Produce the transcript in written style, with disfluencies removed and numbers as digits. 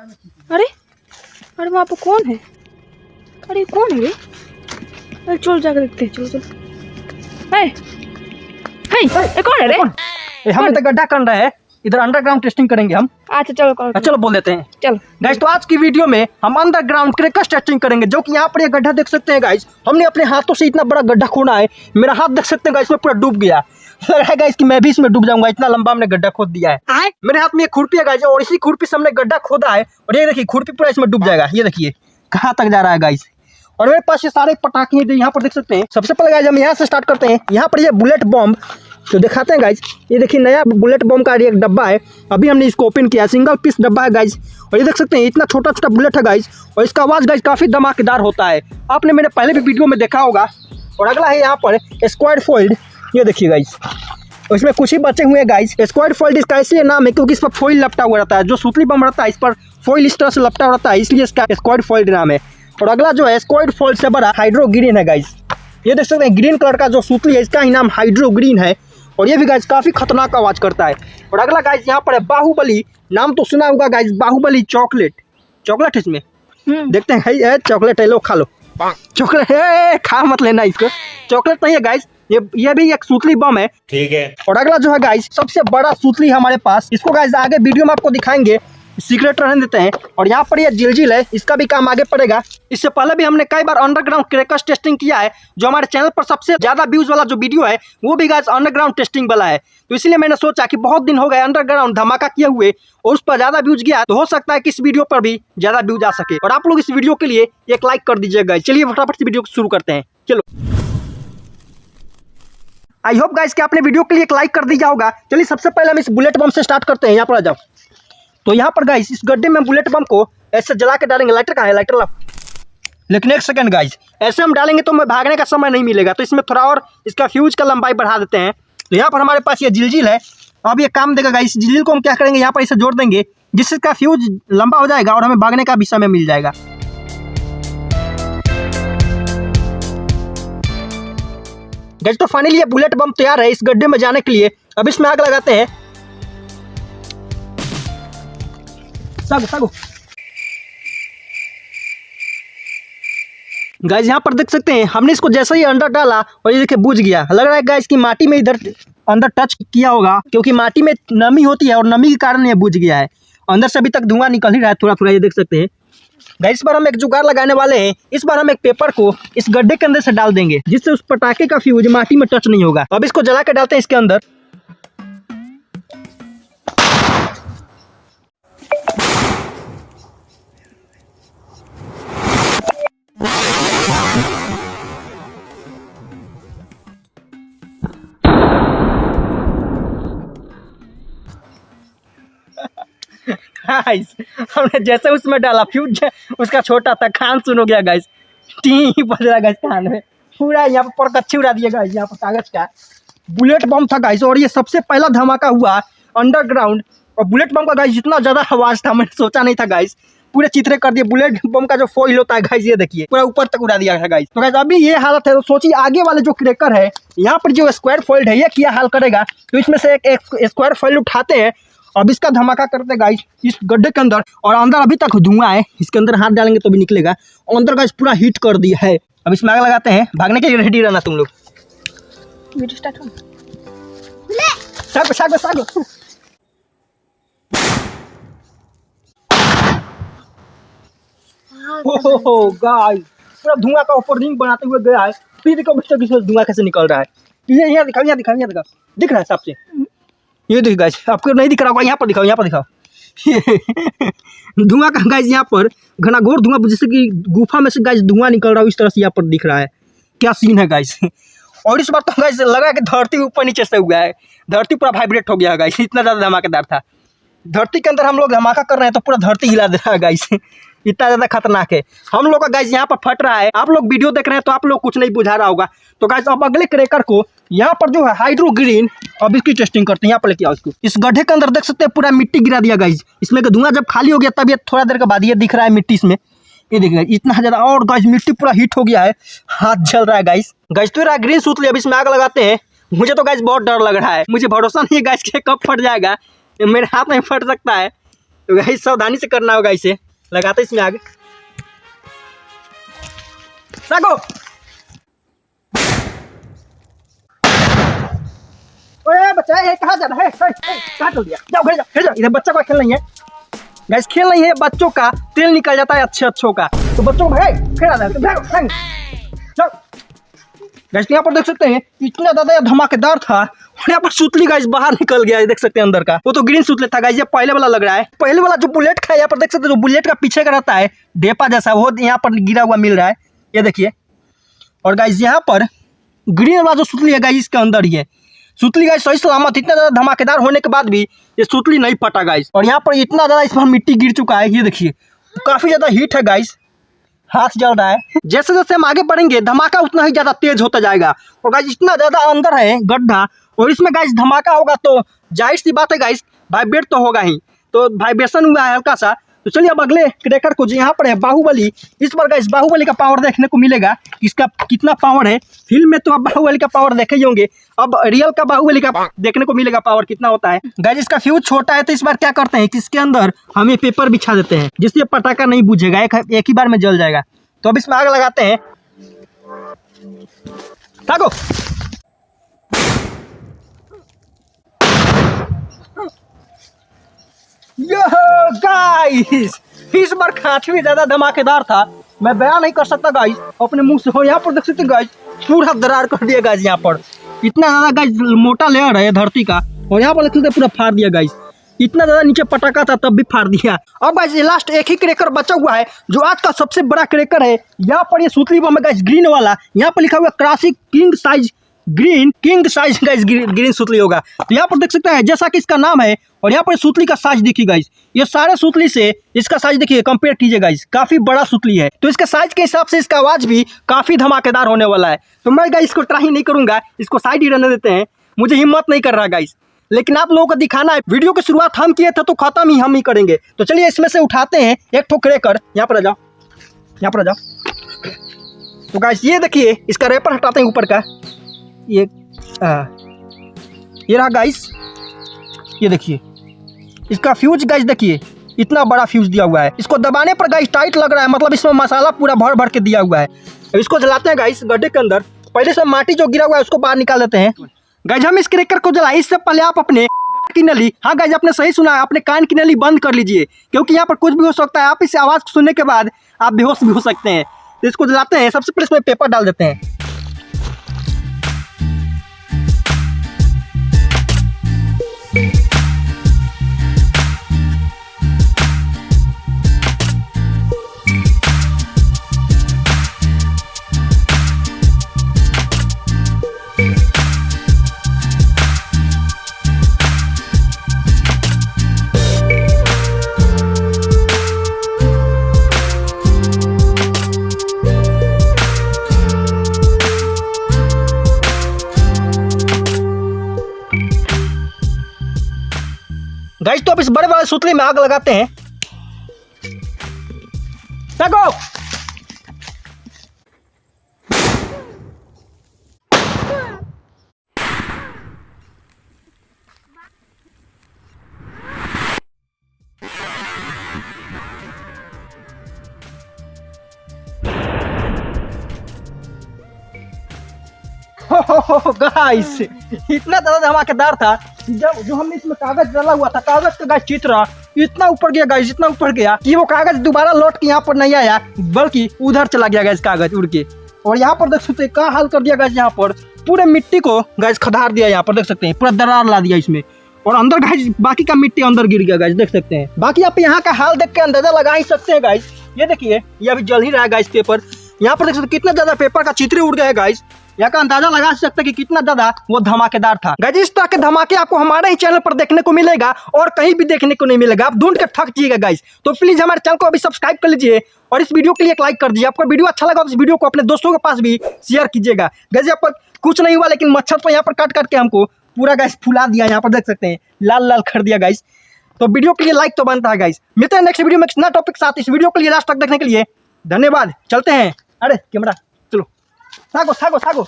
अरे अरे वहाँ पे कौन है? अरे कौन है रे? अरे चलो जाकर देखते हैं, चलो चलो। है कौन है रे? हम तो गड्ढा कर रहे हैं, इधर अंडरग्राउंड टेस्टिंग करेंगे हम। अच्छा चलो चलो बोल देते हैं। चलो गाइस, तो आज की वीडियो में हम अंडरग्राउंड क्रैकर्स टेस्टिंग करेंगे, जो कि यहाँ पर ये गड्ढा देख सकते हैं गाइस। हमने अपने हाथों से इतना बड़ा गड्ढा खोदा है, मेरा हाथ देख सकते हैं गाइस, इसमें पूरा डूब गया। लग रहा है गाइस कि मैं भी इसमें डूब जाऊंगा, इतना लंबा हमने गड्ढा खोद दिया है। मेरे हाथ में एक खुरपी है गाइस, और इसी खुरपी से हमने गड्ढा खोदा है, और ये देखिए खुरपी पूरा इसमें डूब जाएगा। ये देखिए कहाँ तक जा रहा है गाइस। और मेरे पास ये सारे पटाखे हैं, यहाँ पर देख सकते हैं। सबसे पहले गाइस हम यहाँ से स्टार्ट करते हैं। यहाँ पर ये बुलेट बॉम्ब तो दिखाते हैं गाइस। ये देखिए नया बुलेट बम का एक डब्बा है, अभी हमने इसको ओपन किया, सिंगल पीस डब्बा है गाइस। और ये देख सकते हैं इतना छोटा छोटा बुलेट है गाइस, और इसका आवाज़ गाइस काफ़ी धमाकेदार होता है, आपने मेरे पहले भी वीडियो में देखा होगा। और अगला है यहाँ पर स्क्वाड फोल्ड। ये देखिए गाइस, और इसमें कुछ ही बचे हुए हैं गाइस। स्क्वाड फोल्ड इसका इसलिए नाम है क्योंकि इस पर फॉइल लपटा हुआ रहता है, जो सुतली बम रहता है इस पर फॉइल इस तरह से लपटा हुआ रहता है, इसलिए इसका स्क्वाड फोल्ड नाम है। और अगला जो है स्क्वाड फोल्ड से बड़ा हाइड्रोग्रीन है गाइस। ये देख सकते हैं ग्रीन कलर का जो सुतली है, इसका ही नाम हाइड्रोग्रीन है, और ये भी गाइस काफ़ी खतरनाक आवाज़ करता है। और अगला गाइस यहाँ पर है बाहुबली, नाम तो सुना होगा गाइस, बाहुबली चॉकलेट। चॉकलेट इसमें देखते हैं गाइस, चॉकलेट है, लो खा लो। चॉकलेट है, खा मत लेना इसको, चॉकलेट नहीं है गाइस, ये भी एक सूतली बम है, ठीक है। और अगला जो है गाइस सबसे बड़ा सूतली हमारे पास, इसको गाइस आगे वीडियो में आपको दिखाएंगे, सीक्रेट रहने देते हैं। और यहाँ पर ये जिलजिल है, इसका भी काम आगे पड़ेगा। इससे पहले भी हमने कई बार अंडरग्राउंड क्रैकर्स टेस्टिंग किया है, जो हमारे चैनल पर सबसे ज्यादा व्यूज वाला जो वीडियो है वो भी गाइस अंडरग्राउंड टेस्टिंग वाला है। तो इसलिए मैंने सोचा कि बहुत दिन हो गए अंडरग्राउंड धमाका किए हुए, और उस पर ज्यादा व्यूज गया, तो हो सकता है कि इस वीडियो पर भी ज्यादा व्यूज आ सके। और आप लोग इस वीडियो के लिए एक लाइक कर दीजिएगा। चलिए फटाफट से वीडियो शुरू करते हैं, चलो। आई होप गाइस कि आपने वीडियो के लिए एक लाइक कर दिया होगा। चलिए सबसे पहले हम इस बुलेट बम से स्टार्ट करते हैं। यहाँ पर आ जाओ। तो यहाँ पर गाइस इस गड्ढे में बुलेट बम को ऐसे जला के डालेंगे। लाइटर कहाँ है? लाइटर लाओ। लेकिन एक सेकंड गाइस, ऐसे हम डालेंगे तो हमें भागने का समय नहीं मिलेगा, तो इसमें थोड़ा और इसका फ्यूज का लंबाई बढ़ा देते हैं। तो यहाँ पर हमारे पास ये जिलजिल है, अब ये काम देगा गाइस। जिलजिल को हम क्या करेंगे, यहाँ पर इसे जोड़ देंगे, जिससे इसका फ्यूज लंबा हो जाएगा और हमें भागने का भी समय मिल जाएगा। गाइस तो फाइनली ये बुलेट बम तैयार है इस गड्ढे में जाने के लिए। अब इसमें आग लगाते हैं। सागो सागो गाइस, यहाँ पर देख सकते हैं हमने इसको जैसे ही अंदर डाला और ये देखिए बुझ गया। लग रहा है गाइस कि माटी में इधर अंदर टच किया होगा, क्योंकि माटी में नमी होती है और नमी के कारण ये बुझ गया है। अंदर से अभी तक धुआं निकल ही रहा है थोड़ा थोड़ा, ये देख सकते हैं गाइस। इस बार हम एक जुगाड़ लगाने वाले हैं। इस बार हम एक पेपर को इस गड्ढे के अंदर से डाल देंगे, जिससे उस पटाखे का फ्यूज माटी में टच नहीं होगा। अब इसको जला के डालते हैं इसके अंदर। गाइस हमने जैसे उसमें डाला, फ्यूज उसका छोटा था, कान सुन हो गया गाइस, टी बज रहा गाइस कान में पूरा। यहाँ पर कच्ची उड़ा दिया गाइस, यहाँ पर कागज का बुलेट बम था गाइस, और ये सबसे पहला धमाका हुआ अंडरग्राउंड। और बुलेट बम का गाइस जितना ज़्यादा आवाज़ था मैंने सोचा नहीं था गाइस, पूरे चित्रे कर दिए। बुलेट बम का जो फॉइल होता है गाइस, ये देखिए पूरा ऊपर तक उड़ा दिया है गाइस। तो गाइस अभी ये हालत है, तो सोचिए आगे वाले जो क्रैकर है, यहाँ पर जो स्क्वायर फोल्ड है, ये क्या हाल करेगा। तो इसमें से एक स्क्वायर फोल्ड उठाते हैं, अब इसका धमाका करते हैं गाइस इस गड्ढे के अंदर। और अंदर अभी तक धुआं है, इसके अंदर हाथ डालेंगे तो भी निकलेगा। अंदर गाइस पूरा हीट कर दिया है। अब इसमें आग लगाते हैं, भागने के लिए रेडी रहना तुम लोग। वीडियो स्टार्ट हो। सागो सागो सागो हो गाइस, पूरा धुआं का ऊपर रिंग बनाते हुए गया है। फिर देखो बच्चों की धुआं कैसे निकल रहा है। ये यहाँ दिखाओ, यहाँ दिखाओ, यहाँ दिखाओ, दिख रहा है सबसे। ये देखिए गाइस, आपको नहीं दिख रहा होगा, यहाँ पर दिखाओ, यहाँ पर दिखाओ। धुआं का गाइस यहाँ पर घनाघोर धुआं, जैसे कि गुफा में से गाइस धुआं निकल रहा है, इस तरह से यहाँ पर दिख रहा है। क्या सीन है गाइस। और इस बार तो गाइस लगा है कि धरती ऊपर नीचे से हुआ है, धरती पूरा वाइब्रेट हो गया है गाइस, इतना ज़्यादा धमाकेदार था। धरती के अंदर हम लोग धमाका कर रहे हैं तो पूरा धरती हिला दे रहा है गाइस, इतना ज़्यादा खतरनाक है। हम लोग का गाइस यहाँ पर फट रहा है, आप लोग वीडियो देख रहे हैं तो आप लोग कुछ नहीं बुझा रहा होगा। तो गाइस अब अगले क्रैकर को यहाँ पर जो है हाइड्रोग्रीन, अब इसकी टेस्टिंग करते हैं। यहाँ पर लेके आओ इसको। इस गड्ढे के अंदर देख सकते हैं पूरा मिट्टी गिरा दिया गाइस। इसमें का धुआं जब खाली हो गया तब ये थोड़ा देर के बाद ये दिख रहा है मिट्टी इसमें, ये देखिए इतना ज़्यादा। और गाइस मिट्टी पूरा हीट हो गया है, हाथ जल रहा है गाइस। गाइस तो रहा ग्रीन सूत लिया, अब इसमें आग लगाते हैं। मुझे तो गाइस बहुत डर लग रहा है, मुझे भरोसा नहीं है गाइस कि कब फट जाएगा, मेरे हाथ में फट सकता है। तो गाइस सावधानी से करना होगा इसे। लगाते इसमें आग। सागो ओए बच्चा ये कहाँ जा रहा है? कहाँ चल दिया? जाओ घर जाओ, घर जाओ। इधर बच्चा का खेल नहीं है गाइस, खेल नहीं है बच्चों का, तेल निकल जाता है अच्छों का, तो बच्चों को भाई फिर आ जाए जाओ। गाइस यहाँ पर देख सकते हैं इतना ज्यादा धमाकेदार था और यहाँ पर सुतली गाइस बाहर निकल गया है, देख सकते हैं अंदर का। वो तो ग्रीन सुतली था गाइस, ये पहले वाला लग रहा है। पहले वाला जो बुलेट का है यहाँ पर देख सकते हैं, जो बुलेट का पीछे का रहता है डेपा जैसा, वो यहाँ पर गिरा हुआ मिल रहा है, ये देखिए। और गाइस यहाँ पर ग्रीन वाला जो सुतली है गाइस इसके अंदर ही है। सुतली गाइस सही सलामत, इतना ज्यादा धमाकेदार होने के बाद भी ये सुतली नहीं फटा गाइस। और यहाँ पर इतना ज्यादा इस पर मिट्टी गिर चुका है, ये देखिए काफी ज्यादा हीट है गाइस, हाथ जल रहा है। जैसे जैसे हम आगे बढ़ेंगे धमाका उतना ही ज्यादा तेज होता जाएगा। और गाइस इतना ज्यादा अंदर है गड्ढा, और इसमें गाइस धमाका होगा तो जाहिर सी बात है गाइस वाइब्रेट तो होगा ही, तो वाइब्रेशन हुआ है हल्का सा। तो चलिए अब अगले क्रैकर को, जो यहाँ पर है बाहुबली, इस पर गाइस बाहुबली का पावर देखने को मिलेगा, इसका कितना पावर है। फिल्म में तो आप बाहुबली का पावर देखे ही होंगे, अब रियल का बाहुबली का देखने को मिलेगा पावर कितना होता है। गाइस इसका फ्यूज छोटा है, तो इस बार क्या करते हैं कि इसके अंदर हम ये पेपर बिछा देते हैं, जिससे पटाखा नहीं बुझेगा, एक ही बार में जल जाएगा। तो अब इसमें आग लगाते हैं। ताको गाइस इस बार काफी भी ज्यादा धमाकेदार था, मैं बयान नहीं कर सकता गाइस अपने मुंह से। हो यहाँ पर देख सकते गाइस पूरा दरार कर दिया गाइस, यहाँ पर इतना ज्यादा गाइस मोटा लेयर है धरती का, और यहाँ पर देख सकते पूरा फाड़ दिया गाइस। इतना ज्यादा नीचे पटाखा था तब भी फाड़ दिया। अब गाइस ये लास्ट एक ही क्रैकर बचा हुआ है, जो आज का सबसे बड़ा क्रैकर है। यहाँ पर ये सुतली बम है गाइस ग्रीन वाला, यहाँ पर लिखा हुआ classic king size guys, green सुतली होगा। तो यहाँ पर देख सकते हैं जैसा कि इसका नाम है, और यहाँ पर सुतली का साइज देखिए गाइस, ये सारे सुतली से इसका साइज देखिए कंपेयर कीजिए गाइस, काफी बड़ा सुतली है। तो इसके साइज के हिसाब से इसका आवाज भी काफी धमाकेदार होने वाला है। तो मैं गाइस इसको ट्राई नहीं करूंगा, इसको साइड ही रहने देते हैं, मुझे हिम्मत नहीं कर रहा गाइस, लेकिन आप लोगों को दिखाना है। वीडियो की शुरुआत हम किए थे तो खत्म ही हम ही करेंगे। तो चलिए इसमें से उठाते हैं एक ठो क्रैकर, यहाँ पर आ जाओ, यहाँ पर आ जाओ। तो गाइस ये देखिए इसका रैपर हटाते हैं ऊपर का, ये रहा गाइस, ये देखिए इसका फ्यूज गाइस, देखिए इतना बड़ा फ्यूज दिया हुआ है। इसको दबाने पर गाइस टाइट लग रहा है, मतलब इसमें मसाला पूरा भर भर के दिया हुआ है। इसको जलाते हैं गाइस गड्ढे के अंदर। पहले से माटी जो गिरा हुआ है उसको बाहर निकाल देते हैं गाइस। हम इस क्रैकर को जलाए इससे पहले आप अपने कान की नली, हाँ गाइस आपने सही सुना है, अपने कान की नली बंद कर लीजिए, क्योंकि यहाँ पर कुछ भी हो सकता है। आप इस आवाज़ को सुनने के बाद आप बेहोश भी हो सकते हैं। तो इसको जलाते हैं, सबसे पहले इसमें पेपर डाल देते हैं। गाइस तो अब इस बड़े वाले सुतली में आग लगाते हैं। लगो गाइस इतना ज्यादा धमाकेदार था, जब जो हमने इसमें कागज डाला हुआ था, कागज का गाइस चित्र इतना ऊपर गया गाइस, इतना ऊपर गया कि वो कागज दोबारा लौट के यहाँ पर नहीं आया, बल्कि उधर चला गया गाइस कागज उड़ के। और यहाँ पर देख सकते हैं क्या हाल कर दिया गाइस, यहाँ पर पूरे मिट्टी को गाइस खदार दिया, यहाँ पर देख सकते हैं पूरा दरार ला दिया इसमें, और अंदर गाइस बाकी का मिट्टी अंदर गिर गया गाइस, देख सकते हैं। बाकी आप यहाँ का हाल देख के अंदाजा लगा ही सकते हैं गाइस। ये देखिए ये अभी जल ही रहा है गाइस पेपर, यहाँ पर देख सकते कितना ज्यादा पेपर का चित्र उड़ गया है गाइस। यहाँ का अंदाजा लगा सकते हैं कि कितना ज्यादा वो धमाकेदार था गाइस। इस तरह के धमाके आपको हमारे ही चैनल पर देखने को मिलेगा और कहीं भी देखने को नहीं मिलेगा, आप ढूंढ के थक जाइएगा गाइस। तो प्लीज हमारे चैनल को अभी सब्सक्राइब कर लीजिए और इस वीडियो के लिए एक लाइक कर दीजिए। आपको वीडियो अच्छा लगा तो इस वीडियो को अपने दोस्तों के पास भी शेयर कीजिएगा। गाइस यहाँ पर कुछ नहीं हुआ, लेकिन मच्छर तो यहाँ पर काट काट के हमको पूरा गाइस फुला दिया, यहाँ पर देख सकते हैं लाल लाल कर दिया गाइस। तो वीडियो के लिए लाइक तो बनता है गाइस। मिलते हैं नेक्स्ट वीडियो में कितना टॉपिक साथ। इस वीडियो के लिए लास्ट तक देखने के लिए धन्यवाद। चलते हैं, अरे कैमरा चलो, सागो सागो सागो।